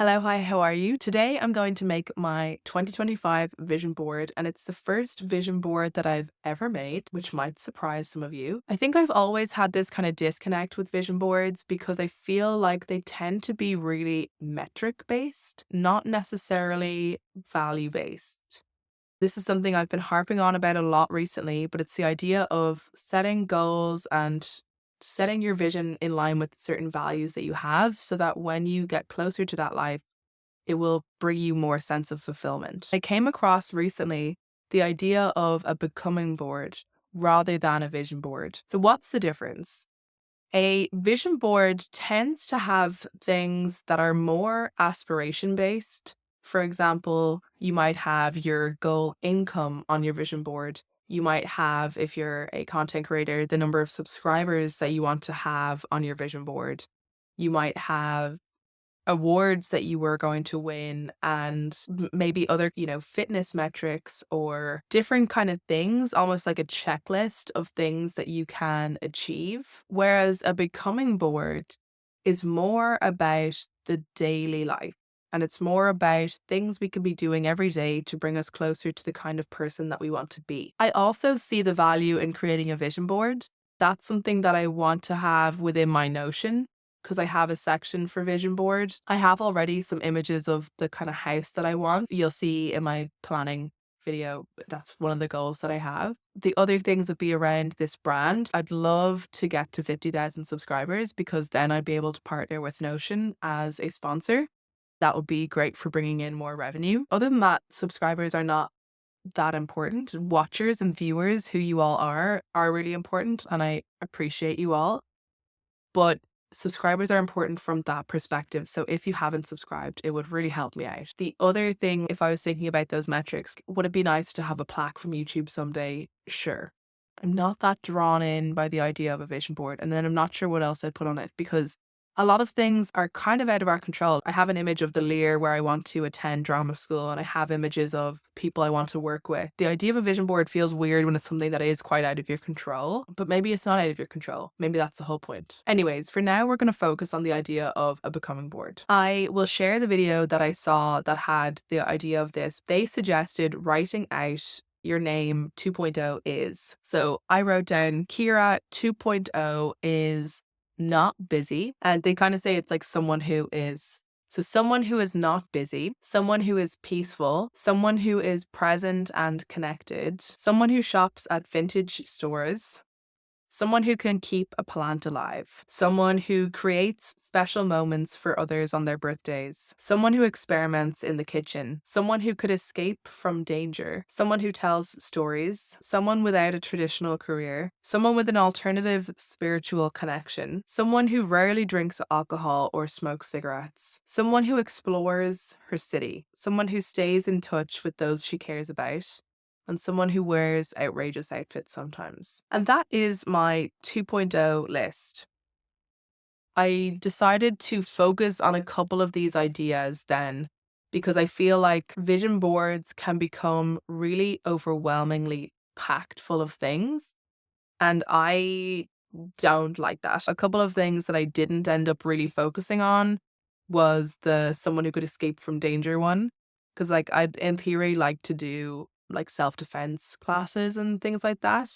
Hello, hi, how are you? Today I'm going to make my 2025 vision board, and it's the first vision board that I've ever made, which might surprise some of you. I think I've always had this kind of disconnect with vision boards because I feel like they tend to be really metric based, not necessarily value based. This is something I've been harping on about a lot recently, but it's the idea of setting goals and setting your vision in line with certain values that you have so that when you get closer to that life, it will bring you more sense of fulfillment. I came across recently the idea of a becoming board rather than a vision board. So, what's the difference? A vision board tends to have things that are more aspiration based. For example, you might have your goal income on your vision board. You might have, if you're a content creator, the number of subscribers that you want to have on your vision board. You might have awards that you were going to win and maybe other, fitness metrics or different kind of things, almost like a checklist of things that you can achieve. Whereas a becoming board is more about the daily life. And it's more about things we could be doing every day to bring us closer to the kind of person that we want to be. I also see the value in creating a vision board. That's something that I want to have within my Notion because I have a section for vision board. I have already some images of the kind of house that I want. You'll see in my planning video, that's one of the goals that I have. The other things would be around this brand. I'd love to get to 50,000 subscribers because then I'd be able to partner with Notion as a sponsor. That would be great for bringing in more revenue. Other than that, subscribers are not that important. Watchers and viewers, who you all are really important, and I appreciate you all. But subscribers are important from that perspective. So if you haven't subscribed, it would really help me out. The other thing, if I was thinking about those metrics, would it be nice to have a plaque from YouTube someday? Sure. I'm not that drawn in by the idea of a vision board. And then I'm not sure what else I'd put on it because a lot of things are kind of out of our control. I have an image of the Lear where I want to attend drama school, and I have images of people I want to work with. The idea of a vision board feels weird when it's something that is quite out of your control, but maybe it's not out of your control. Maybe that's the whole point. Anyways, for now, we're going to focus on the idea of a becoming board. I will share the video that I saw that had the idea of this. They suggested writing out your name 2.0 is. So I wrote down Ciara 2.0 is not busy. And they kind of say it's like someone who is. So someone who is not busy, someone who is peaceful, someone who is present and connected, someone who shops at vintage stores, someone who can keep a plant alive, someone who creates special moments for others on their birthdays, someone who experiments in the kitchen, someone who could escape from danger, someone who tells stories, someone without a traditional career, someone with an alternative spiritual connection, someone who rarely drinks alcohol or smokes cigarettes, someone who explores her city, someone who stays in touch with those she cares about, and someone who wears outrageous outfits sometimes. And that is my 2.0 list. I decided to focus on a couple of these ideas then because I feel like vision boards can become really overwhelmingly packed full of things. And I don't like that. A couple of things that I didn't end up really focusing on was the someone who could escape from danger one. Because like I'd in theory like to do like self-defense classes and things like that.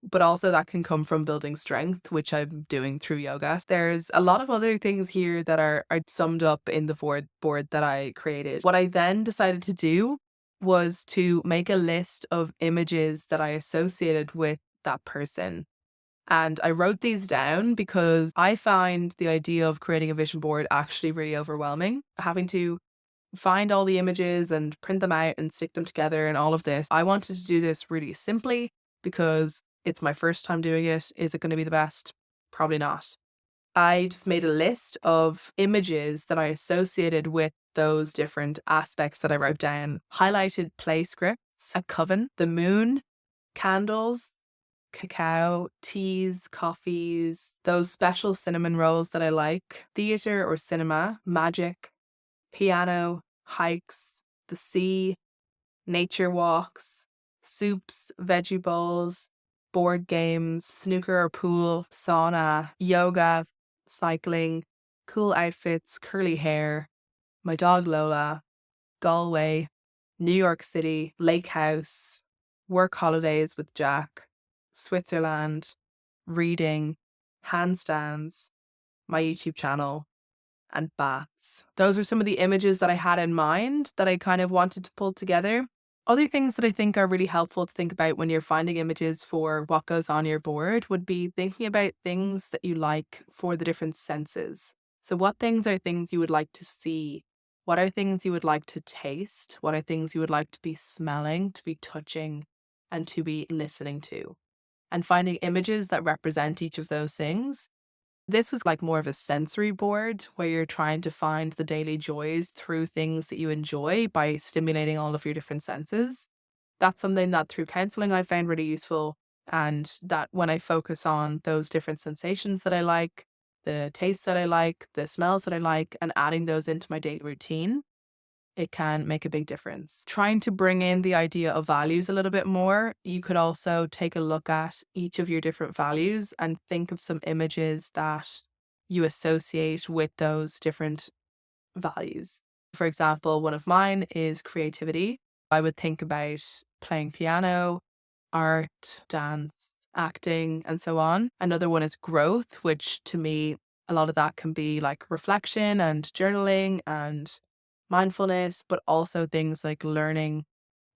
But also that can come from building strength, which I'm doing through yoga. There's a lot of other things here that are summed up in the board that I created. What I then decided to do was to make a list of images that I associated with that person. And I wrote these down because I find the idea of creating a vision board actually really overwhelming. Having to find all the images and print them out and stick them together and all of this. I wanted to do this really simply because it's my first time doing it. Is it going to be the best? Probably not. I just made a list of images that I associated with those different aspects that I wrote down. Highlighted play scripts, a coven, the moon, candles, cacao, teas, coffees, those special cinnamon rolls that I like, theater or cinema, magic, piano, hikes, the sea, nature walks, soups, veggie bowls, board games, snooker or pool, sauna, yoga, cycling, cool outfits, curly hair, my dog Lola, Galway, New York City, Lake House, work holidays with Jack, Switzerland, reading, handstands, my YouTube channel, and baths. Those are some of the images that I had in mind that I kind of wanted to pull together. Other things that I think are really helpful to think about when you're finding images for what goes on your board would be thinking about things that you like for the different senses. So, what things are things you would like to see? What are things you would like to taste? What are things you would like to be smelling, to be touching, and to be listening to? And finding images that represent each of those things. This was like more of a sensory board where you're trying to find the daily joys through things that you enjoy by stimulating all of your different senses. That's something that through counseling I found really useful. And that when I focus on those different sensations that I like, the tastes that I like, the smells that I like, and adding those into my daily routine, it can make a big difference. Trying to bring in the idea of values a little bit more, you could also take a look at each of your different values and think of some images that you associate with those different values. For example, one of mine is creativity. I would think about playing piano, art, dance, acting, and so on. Another one is growth, which to me, a lot of that can be like reflection and journaling and mindfulness, but also things like learning,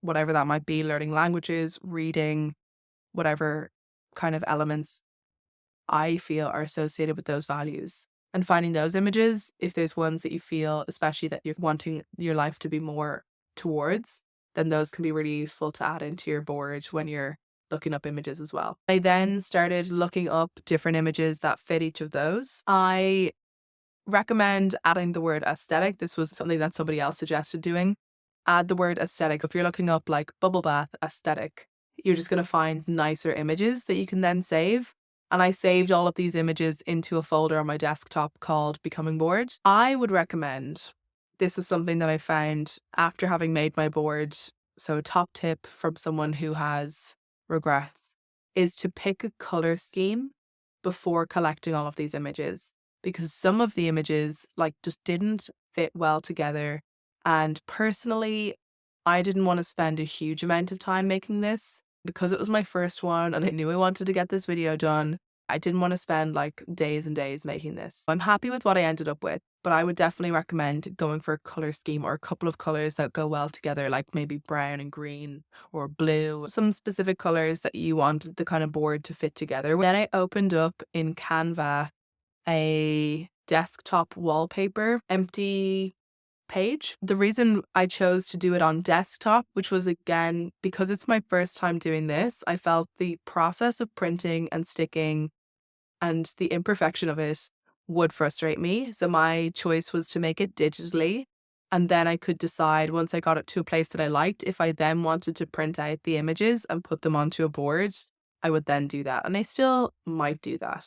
whatever that might be, learning languages, reading, whatever kind of elements I feel are associated with those values. And finding those images, if there's ones that you feel, especially that you're wanting your life to be more towards, then those can be really useful to add into your board when you're looking up images as well. I then started looking up different images that fit each of those. I recommend adding the word aesthetic. This was something that somebody else suggested doing. Add the word aesthetic. If you're looking up like bubble bath aesthetic, you're just going to find nicer images that you can then save. And I saved all of these images into a folder on my desktop called Becoming Board. I would recommend, this is something that I found after having made my board. So, top tip from someone who has regrets is to pick a color scheme before collecting all of these images, because some of the images like just didn't fit well together. And personally, I didn't want to spend a huge amount of time making this because it was my first one and I knew I wanted to get this video done. I didn't want to spend like days and days making this. I'm happy with what I ended up with, but I would definitely recommend going for a color scheme or a couple of colors that go well together, like maybe brown and green or blue, some specific colors that you want the kind of board to fit together. Then I opened up in Canva a desktop wallpaper empty page. The reason I chose to do it on desktop, which was again because it's my first time doing this, I felt the process of printing and sticking and the imperfection of it would frustrate me. So my choice was to make it digitally. And then I could decide once I got it to a place that I liked, if I then wanted to print out the images and put them onto a board, I would then do that. And I still might do that.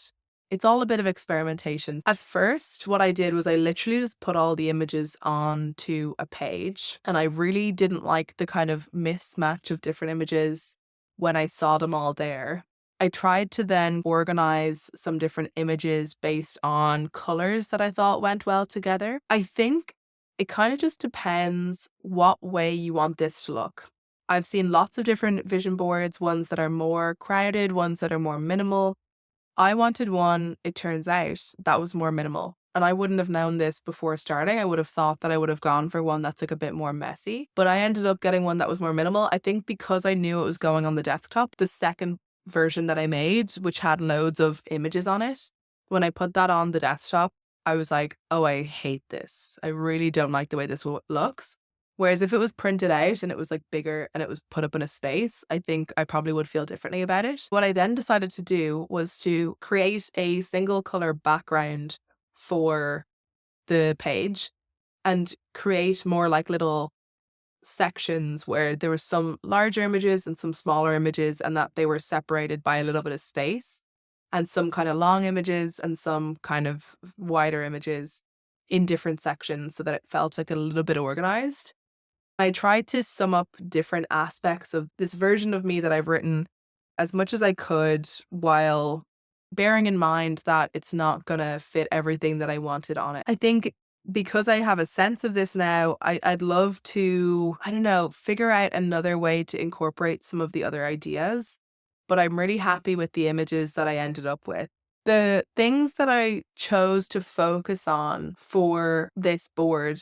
It's all a bit of experimentation. At first, what I did was I literally just put all the images onto a page. And I really didn't like the kind of mismatch of different images when I saw them all there. I tried to then organize some different images based on colors that I thought went well together. I think it kind of just depends what way you want this to look. I've seen lots of different vision boards, ones that are more crowded, ones that are more minimal. I wanted one, it turns out, that was more minimal. And I wouldn't have known this before starting. I would have thought that I would have gone for one that's like a bit more messy. But I ended up getting one that was more minimal. I think because I knew it was going on the desktop, the second version that I made, which had loads of images on it, when I put that on the desktop, I was like, oh, I hate this. I really don't like the way this looks. Whereas if it was printed out and it was like bigger and it was put up in a space, I think I probably would feel differently about it. What I then decided to do was to create a single color background for the page and create more like little sections where there were some larger images and some smaller images and that they were separated by a little bit of space, and some kind of long images and some kind of wider images in different sections so that it felt like a little bit organized. I tried to sum up different aspects of this version of me that I've written as much as I could, while bearing in mind that it's not going to fit everything that I wanted on it. I think because I have a sense of this now, I'd love to, I don't know, figure out another way to incorporate some of the other ideas. But I'm really happy with the images that I ended up with. The things that I chose to focus on for this board,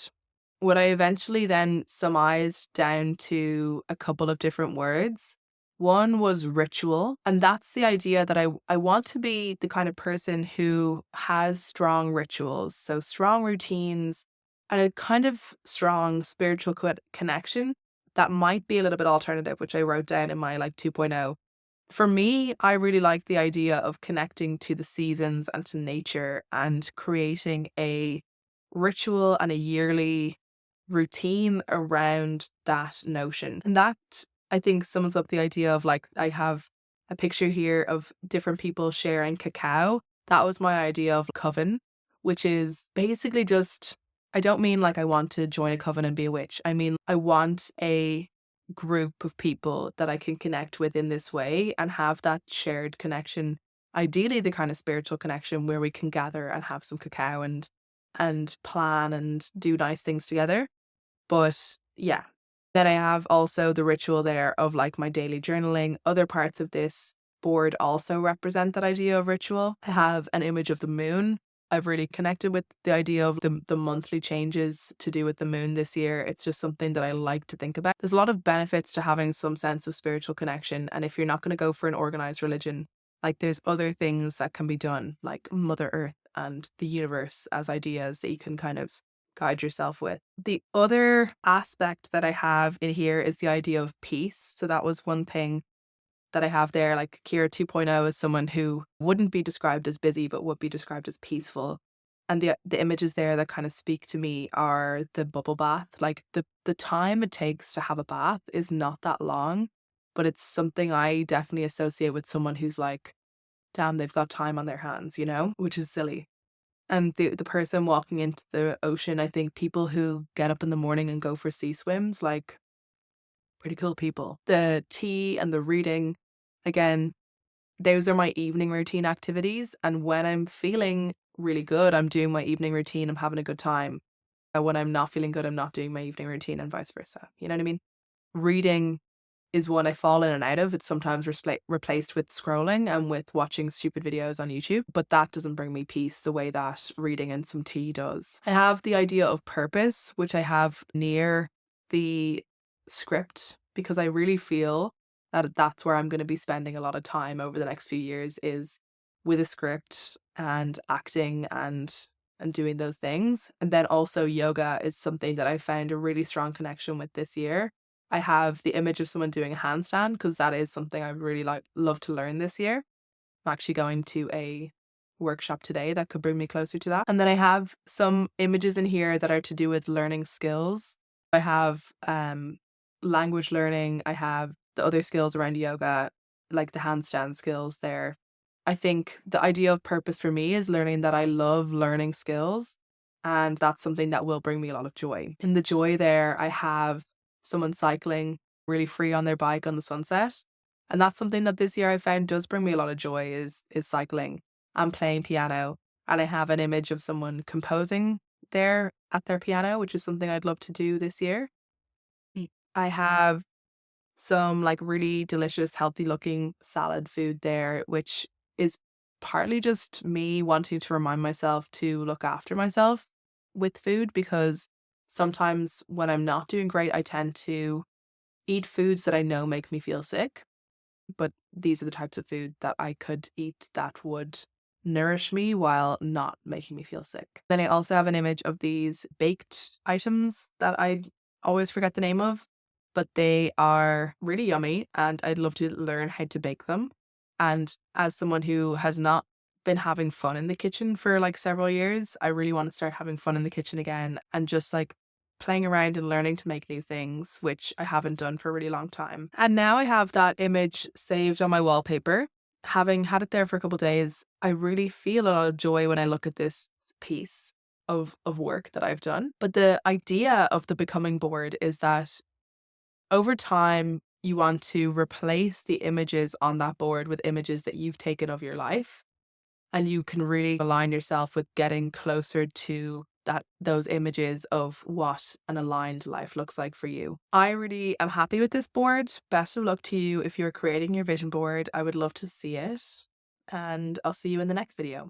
what I eventually then surmised down to a couple of different words. One was ritual, and that's the idea that I want to be the kind of person who has strong rituals, so strong routines and a kind of strong spiritual connection that might be a little bit alternative, which I wrote down in my like 2.0. For me, I really like the idea of connecting to the seasons and to nature and creating a ritual and a yearly routine around that notion. And that, I think, sums up the idea of like, I have a picture here of different people sharing cacao. That was my idea of coven, which is basically just, I don't mean like I want to join a coven and be a witch. I mean, I want a group of people that I can connect with in this way and have that shared connection. Ideally, the kind of spiritual connection where we can gather and have some cacao and plan and do nice things together. But yeah, then I have also the ritual there of like my daily journaling. Other parts of this board also represent that idea of ritual. I have an image of the moon. I've really connected with the idea of the monthly changes to do with the moon this year. It's just something that I like to think about. There's a lot of benefits to having some sense of spiritual connection. And if you're not going to go for an organized religion, like there's other things that can be done, like Mother Earth and the universe as ideas that you can kind of guide yourself with. The other aspect that I have in here is the idea of peace. So that was one thing that I have there. Like Ciara 2.0 is someone who wouldn't be described as busy, but would be described as peaceful. And the images there that kind of speak to me are the bubble bath. Like the time it takes to have a bath is not that long, but it's something I definitely associate with someone who's like, damn, they've got time on their hands, you know, which is silly. And the person walking into the ocean, I think people who get up in the morning and go for sea swims, like pretty cool people. The tea and the reading, again, those are my evening routine activities. And when I'm feeling really good, I'm doing my evening routine, I'm having a good time. And when I'm not feeling good, I'm not doing my evening routine and vice versa. You know what I mean? Reading is one I fall in and out of. It's sometimes replaced with scrolling and with watching stupid videos on YouTube, but that doesn't bring me peace the way that reading and some tea does. I have the idea of purpose, which I have near the script because I really feel that that's where I'm going to be spending a lot of time over the next few years is with a script and acting and doing those things. And then also yoga is something that I found a really strong connection with this year. I have the image of someone doing a handstand because that is something I really love to learn this year. I'm actually going to a workshop today that could bring me closer to that. And then I have some images in here that are to do with learning skills. I have language learning, I have the other skills around yoga, like the handstand skills there. I think the idea of purpose for me is learning that I love learning skills, and that's something that will bring me a lot of joy. In the joy there, I have someone cycling really free on their bike on the sunset. And that's something that this year I found does bring me a lot of joy is cycling and playing piano. And I have an image of someone composing there at their piano, which is something I'd love to do this year. I have some like really delicious, healthy looking salad food there, which is partly just me wanting to remind myself to look after myself with food because sometimes when I'm not doing great, I tend to eat foods that I know make me feel sick. But these are the types of food that I could eat that would nourish me while not making me feel sick. Then I also have an image of these baked items that I always forget the name of, but they are really yummy and I'd love to learn how to bake them. And as someone who has not been having fun in the kitchen for like several years, I really want to start having fun in the kitchen again and just like playing around and learning to make new things, which I haven't done for a really long time. And now I have that image saved on my wallpaper. Having had it there for a couple of days, I really feel a lot of joy when I look at this piece of work that I've done. But the idea of the becoming board is that over time, you want to replace the images on that board with images that you've taken of your life. And you can really align yourself with getting closer to those images of what an aligned life looks like for you. I really am happy with this board. Best of luck to you if you're creating your vision board. I would love to see it, and I'll see you in the next video.